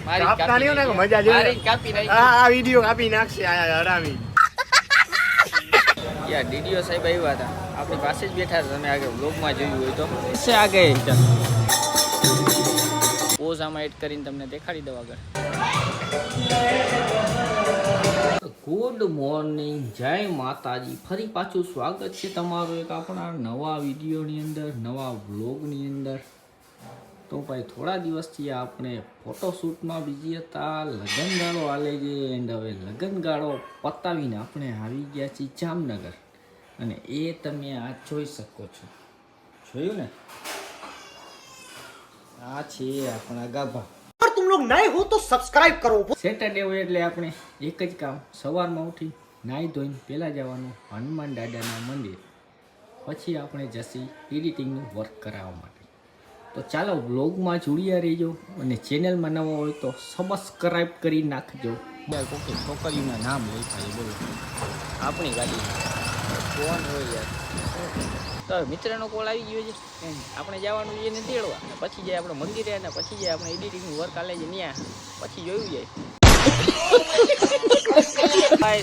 મારી કાપતા નહીં ને મજા મારી જેવી કાપી નાખી. આ વિડિયો કાપી નાખશે આ હરામી યાર ડીડીઓ સાહેબ આવ્યા હતા આપણી પાસે જ બેઠા હતા. તમે આગળ વ્લોગમાં જોયું હોય તો છે આગળ પોઝ આમાં એડ કરીને તમને દેખાડી દઉં આગળ. ગુડ મોર્નિંગ, જય માતાજી. ફરી પાછું સ્વાગત છે તમારું એક આપણા નવા વિડીયોની અંદર, નવા વ્લોગની અંદર. તો ભાઈ થોડા દિવસથી આપણે ફોટોશૂટમાં બીજી હતા, લગ્નગાળો હાલે છે એન્ડ હવે લગ્નગાળો પતાવીને આપણે આવી ગયા છીએ જામનગર અને એ તમે આ જોઈ શકો છો. જોયું ને, આ છે આપણા ગાભા. तुम लोग नए हो तो सब्सक्राइब करो. સેટરડે હોય એટલે આપણે એક જ કામ, સવારમાં ઉઠી નાહી ધોઈને પહેલાં જવાનું હનુમાન દાદાના મંદિર, પછી આપણે જશી એડિટિંગનું વર્ક કરાવવા માટે. તો ચાલો વ્લોગમાં જોડ્યા રહીજો અને ચેનલમાં નવા હોય તો સબસ્ક્રાઈબ કરી નાખજો. કોઈ છોકરીઓના નામ લખાય બોલો આપણી ગાડી કોણ હોય યાર. તો મિત્રનો કોલ આવી ગયો છે, આપણે જવાનું છે એને તેડવા, પછી જાય આપણે મંદિરે અને પછી જાય આપણે એડિટિંગનું વર્ક હાલે છે ત્યાં, પછી જોયું જાય. ભાઈ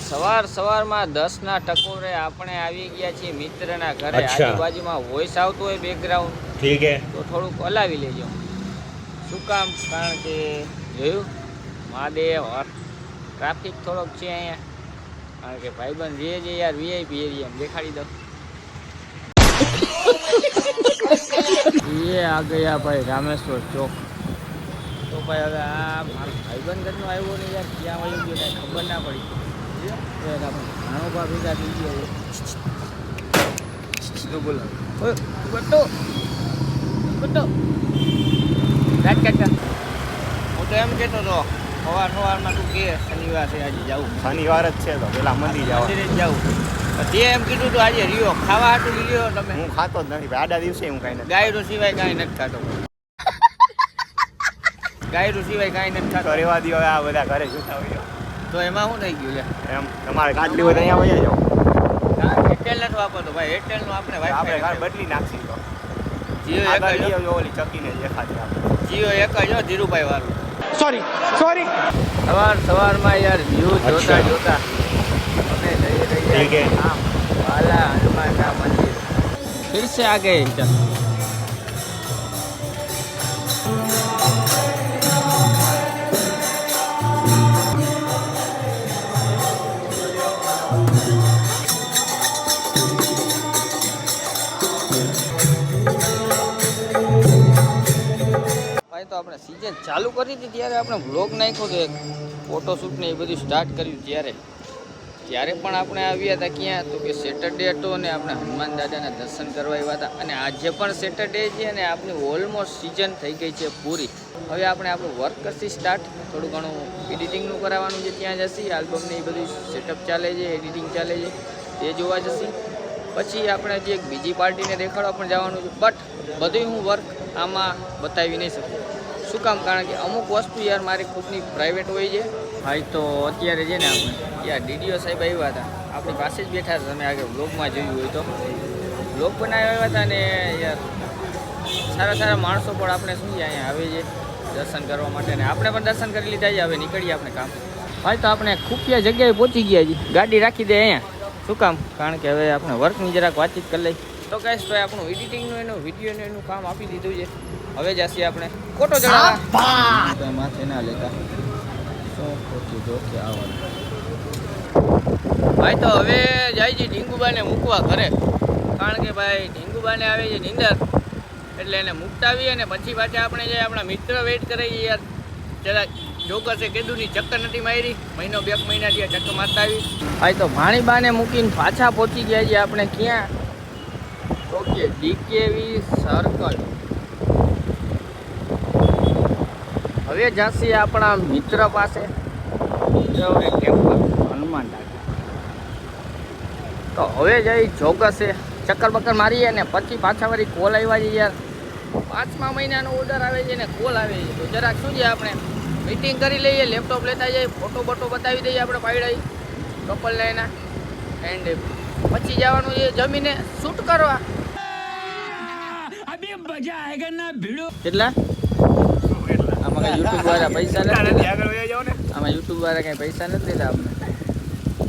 સવારમાં 10 ના ટકોરે આપણે આવી ગયા છીએ મિત્રના ઘરે. આજુબાજુમાં વોઇસ આવતો હોય બેકગ્રાઉન્ડ, ઠીક હે, તો થોડુંક હલાવી લેજો. શું કામ? કારણ કે જોયું મહાદેવ ટ્રાફિક થોડોક છે અહીંયા, કારણ કે ભાઈબંધ રહે છે યાર વીઆઈપી એરિયા. દેખાડી દો. ये आ गया भाई रामेश्वर चौक. तो भाई હવે આ મારો ભાઈબંધ ઘરનો આવ્યો ને યાર, ક્યાં વયું ગયો કાંઈ ખબર ના પડી. ઘણો ભાવ ભેગા થઈ ગયો. બોલો બટ્ટો બટ્ટો રાત કાકા. હું તો એમ કહેતો હતો સવારમાં તું કે શનિવાર છે આજે જાઉં. શનિવાર જ છે તો પેલા મંદિર જાવ. મંદિરે જ જાઉં. તે એમ કીધું તું આજે રહ્યો ખાવા હાટું લીધો તમે. હું ખાતો જ નથી ભાઈ, આડા દિવસે હું કાંઈ નથી. ગાયરું સિવાય કાંઈ નથી ખાતો. ગાયરું સિવાય કાંઈ નથી ખાતો. રેવા દો, આ બધા ઘરે જૂઠા હોય તો એમાં શું થઈ ગયું લે? એમ તમારે કાટલી હોય તો અહીંયા વયા જાઓ. એરટેલ નથી વાપરતો ભાઈ, એરટેલનું આપણે આપણે ઘર વાઈફાઈ બદલી નાખશી તો જીઓ એક આગળ જ લઈ આવજો, ઓલી ચકીને દેખાતી આપણે. જીઓ એક જ હો, ધીરુભાઈ વાળું. સોરી સવારમાં યાર વ્યૂ જોતા જોતા અમે જઈ રહ્યા છીએ આમ વાલા હનુમાનના મંદિર. फिर से आ गए चल. ભાઈ તો આપણે સીઝન ચાલુ કરી હતી ત્યારે આપણે વ્લોગ નાખ્યો હતો, એક ફોટોશૂટ ને એ બધું સ્ટાર્ટ કર્યું ત્યારે પણ આપણે આવ્યા હતા ક્યાં તો કે સેટરડે હતો અને આપણે હનુમાન દાદાના દર્શન કરવા આવ્યા હતા. અને આજે પણ સેટરડે છે અને આપણી ઓલમોસ્ટ સિઝન થઈ ગઈ છે પૂરી. હવે આપણે આપણું વર્ક કરશી સ્ટાર્ટ, થોડું ઘણું એડિટિંગનું કરાવવાનું છે, ત્યાં જશી આલ્બમને એ બધું સેટઅપ ચાલે છે, એડિટિંગ ચાલે છે તે જોવા જશી. પછી આપણે જે એક બીજી પાર્ટીને દેખાડવા પણ જવાનું છે, બટ બધું હું વર્ક આમાં બતાવી નહીં શકું. શું કામ? કારણ કે અમુક વસ્તુ યાર મારી ખુદની પ્રાઇવેટ હોય છે. ભાઈ તો અત્યારે છે ને આપણે યાર ડીડીઓ સાહેબ આવ્યા હતા આપણી પાસે જ બેઠા હતા. તમે આગળ વ્લોગમાં જોયું હોય તો વ્લોગ બનાવ્યા આવ્યા હતા ને યાર સારા માણસો પણ આપણે શું છે અહીંયા આવે છે દર્શન કરવા માટે, ને આપણે પણ દર્શન કરી લીધા છે. હવે નીકળીએ આપણે કામ. ભાઈ તો આપણે ખુફિયા જગ્યાએ પહોંચી ગયા છીએ, ગાડી રાખી દે અહીંયા. શું કામ? કારણ કે હવે આપણે વર્કની જરાક વાતચીત કરી લઈ. તો ગાઈસ ભાઈ આપણું એડિટિંગનું એનું વિડીયોનું એનું કામ આપી દીધું છે. હવે જશે આપણે ફોટો ચડાવવા. તો માથે ના લેતા શું ખોટું જો કે આવવાનું. ભાઈ તો હવે જાય છે ઢીંગુબાને મૂકવા ઘરે, કારણ કે ભાઈ ઢીંગુબાને આવે છે નીંદર, એટલે એને મૂકતા આવીએ ને પછી પાછા આપણે જાય આપણા મિત્ર વેઇટ કરે છે યાર. જરા જોકસે કીધું ની ચક્કર નથી મારી, મહિનો 2 મહિનાથી આ ચક્કર મારતા આવી. ભાઈ તો ભાણીબાને મૂકીને પાછા પહોંચી ગયા છીએ આપણે ક્યાં ઓકે ડીકેવી સર્કલ. હવે જશે આપણા મિત્ર પાસે ટેમ્પલ હનુમાન દાદા. તો હવે જઈ જોગસે ચક્કર બક્કર મારીએ ને પછી પાછા વળી કોલ આવ્યા છે યાર. 5મા મહિનાનો ઓર્ડર આવે છે ને કોલ આવે છે, તો જરાક શું છે આપણે મીટિંગ કરી લઈએ, લેપટોપ લેતા જઈએ, ફોટો બોટો બતાવી દઈએ આપણે પાડ્યા કપલને એના, એન્ડ પછી જવાનું છે જમીને શૂટ કરવા. કેટલા આમાં આમાં કઈ યુટ્યુબ વાળા પૈસા નથી નથી દેતા. આગળ વયા જાઓ ને. આમાં યુટ્યુબ વાળા કઈ પૈસા નથી દેતા આપણે.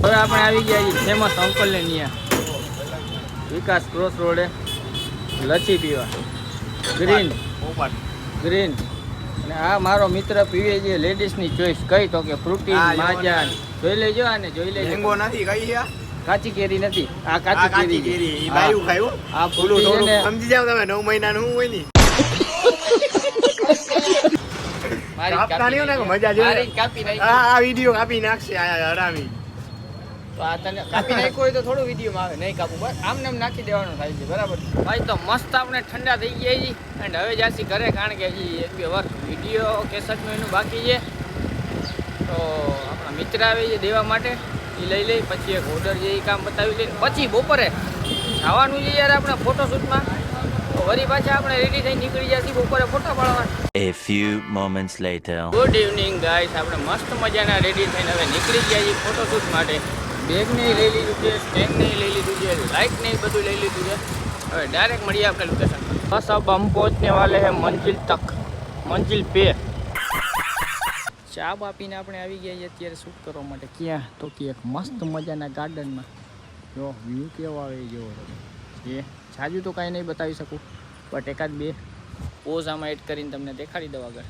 હવે આપણે આવી ગયા છીએ ફેમસ અંકલ ને ત્યાં વિકાસ ક્રોસ રોડે લચ્છી પીવા ગ્રીન ઉપર. ગ્રીન. અને આ મારો મિત્ર પીવે છે લેડીઝની ચોઈસ કઈ તો કે ફ્રૂટી હા, માજા જોઈ લેજો આને જોઈ લેજો. મેંગો નથી કઈ છે આ? કાચી કેરી નથી આ આ કાચી કાચી કેરી કેરી. ઈ હા. બાયું ખાયું. આ ઓલું ફ્રૂટી છે થોડું ને સમજી જાવ તમે 9 મહિનાનું શું હોય ની. મારી કાપતા નહીં હોય ને, નાખી. મજા જેવી. મારી કાપી નાખી. આ વિડીયો કાપી નાખશે આ હરામી. તો આ તને કાપી નાખ્યું હોય તો થોડું વિડીયોમાં આવે નહીં કાપવું બસ આમને એમ નાખી દેવાનું થાય છે બરાબર. ભાઈ તો મસ્ત આપણે ઠંડા થઈ ગયા છીએ એન્ડ હવે જાસી ઘરે કારણ કે હજી એક બે વર્ક વિડીયો કેસેટનું એનું બાકી છે. તો આપણા મિત્ર આવે છે દેવા માટે એ લઈ લઈ પછી એક ઓર્ડર છે એ કામ બતાવી લઈને પછી બપોરે જવાનું છે યાર આપણે ફોટોશૂટમાં. તો વળી પાછા આપણે રેડી થઈ નીકળી જશે બપોરે ફોટો પાડવા. A few moments later. Good evening guys. આપણે મસ્ત મજાના રેડી થઈને હવે નીકળી ગયા છીએ ફોટોશૂટ માટે. બેગ નહીં લઈ લીધું છે, સ્ટેન્ડ નહીં લઈ લીધું છે, લાઇટ નહીં બધું લઈ લીધું છે. હવે ડાયરેક્ટ મળીએ આપણે લોકેશન. બસ अब हम पहुंचने वाले हैं मंजिल तक, मंजिल पे. ચા આપીને આપણે આવી ગયા છીએ અત્યારે શૂટ કરવા માટે. ક્યાં તો કે એક મસ્ત મજાના ગાર્ડનમાં. જો વ્યૂ કેવો આવે એ જોવો તમે. એ જાજુ તો કાંઈ નહીં બતાવી શકું બટ એકાદ બે પોઝ આમાં એડ કરીને તમને દેખાડી દઉં આગળ.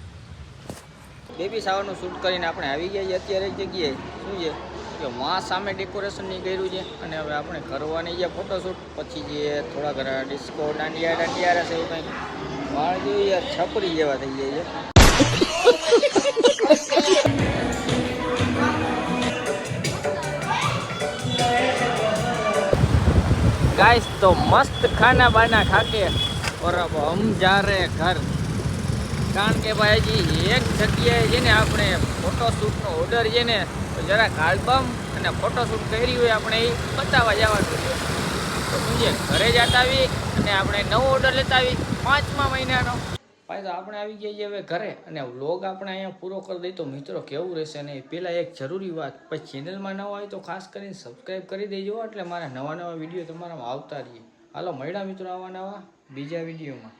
બેબી શાવરનું શૂટ કરીને આપણે આવી ગયા છીએ અત્યારે એક જગ્યાએ. શું છે કે વાં સામે ડેકોરેશન નહીં કર્યું છે અને હવે આપણે કરવાની છે ફોટોશૂટ. પછી જે થોડા ઘણા ડિસ્કો દાંડિયા રહેશે એવું કંઈક. વાળ જોયું યાર છપરી જેવા થઈ જાય છે. गाइस तो मस्त खाना बाना खा के और अब हम जा रहे हैं घर. કારણ કે ભાઈ હજી એક જગ્યાએ છે ને આપણે ફોટોશૂટનો ઓર્ડર છે ને તો જરાક આલ્બમ અને ફોટોશૂટ કરી હોય આપણે એ બતાવવા જવાનું છે. તો શું છે ઘરે જતા આવી અને આપણે નવો ઓર્ડર લેતા આવી 5મા મહિનાનો. ભાઈ તો આપણે આવી ગયા છીએ હવે ઘરે અને વ્લોગ આપણે અહીંયા પૂરો કરી દઈએ તો મિત્રો કેવું રહેશે ને પહેલાં એક જરૂરી વાત પછી ચેનલમાં નવા હોય તો ખાસ કરીને સબસ્ક્રાઈબ કરી દેજો એટલે મારા નવા વિડીયો તમારામાં આવતા રહીએ. હાલો મળ્યા મિત્રો આવા નવા બીજા વિડીયોમાં.